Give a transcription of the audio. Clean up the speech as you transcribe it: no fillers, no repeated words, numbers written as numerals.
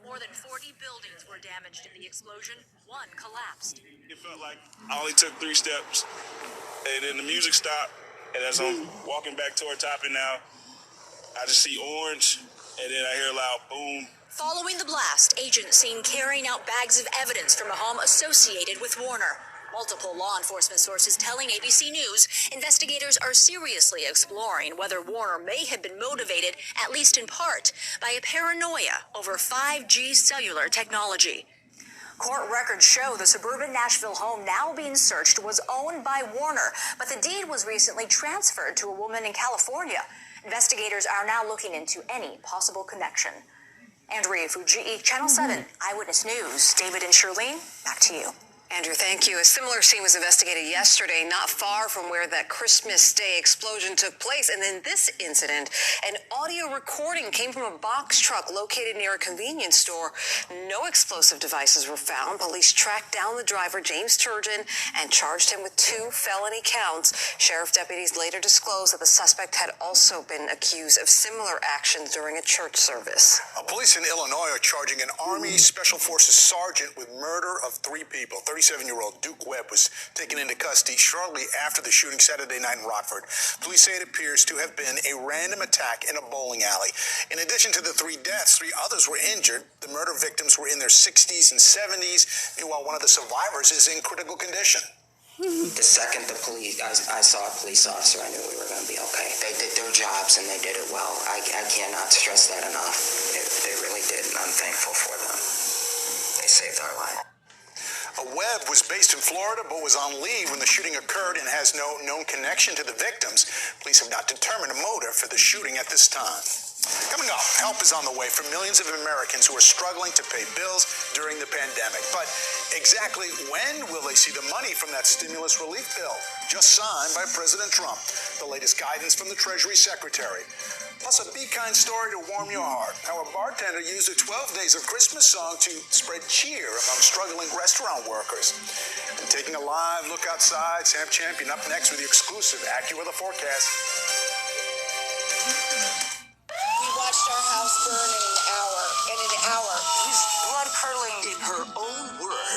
More than 40 buildings were damaged in the explosion. One collapsed. It felt like I only took 3 steps, and then the music stopped. And as I'm walking back toward Topping now, I just see orange, and then I hear a loud boom. Following the blast, agents seen carrying out bags of evidence from a home associated with Warner. Multiple law enforcement sources telling ABC News investigators are seriously exploring whether Warner may have been motivated, at least in part, by a paranoia over 5G cellular technology. Court records show the suburban Nashville home now being searched was owned by Warner, but the deed was recently transferred to a woman in California. Investigators are now looking into any possible connection. Andrea Fujii, Channel 7, Eyewitness News. David and Shirlene, back to you. Andrew, thank you. A similar scene was investigated yesterday, not far from where that Christmas Day explosion took place. And then this incident, an audio recording came from a box truck located near a convenience store. No explosive devices were found. Police tracked down the driver, James Turgeon, and charged him with 2 felony counts. Sheriff deputies later disclosed that the suspect had also been accused of similar actions during a church service. Police in Illinois are charging an Army Special Forces sergeant with murder of 3 people. 37-year-old Duke Webb was taken into custody shortly after the shooting Saturday night in Rockford. Police say it appears to have been a random attack in a bowling alley. In addition to the 3 deaths, 3 others were injured. The murder victims were in their 60s and 70s. Meanwhile, one of the survivors is in critical condition. The second I saw a police officer, I knew we were going to be okay. They did their jobs and they did it well. I cannot stress that enough. They really did, and I'm thankful for them. They saved our life. Webb was based in Florida but was on leave when the shooting occurred and has no known connection to the victims. Police have not determined a motive for the shooting at this time. Coming up, help is on the way for millions of Americans who are struggling to pay bills during the pandemic. But exactly when will they see the money from that stimulus relief bill just signed by President Trump? The latest guidance from the Treasury Secretary. Plus a Be Kind story to warm your heart. How a bartender used the 12 Days of Christmas song to spread cheer among struggling restaurant workers. And taking a live look outside, Sam Champion up next with the exclusive AccuWeather forecast. We watched our house burn in an hour. It was blood-curdling. In her own words,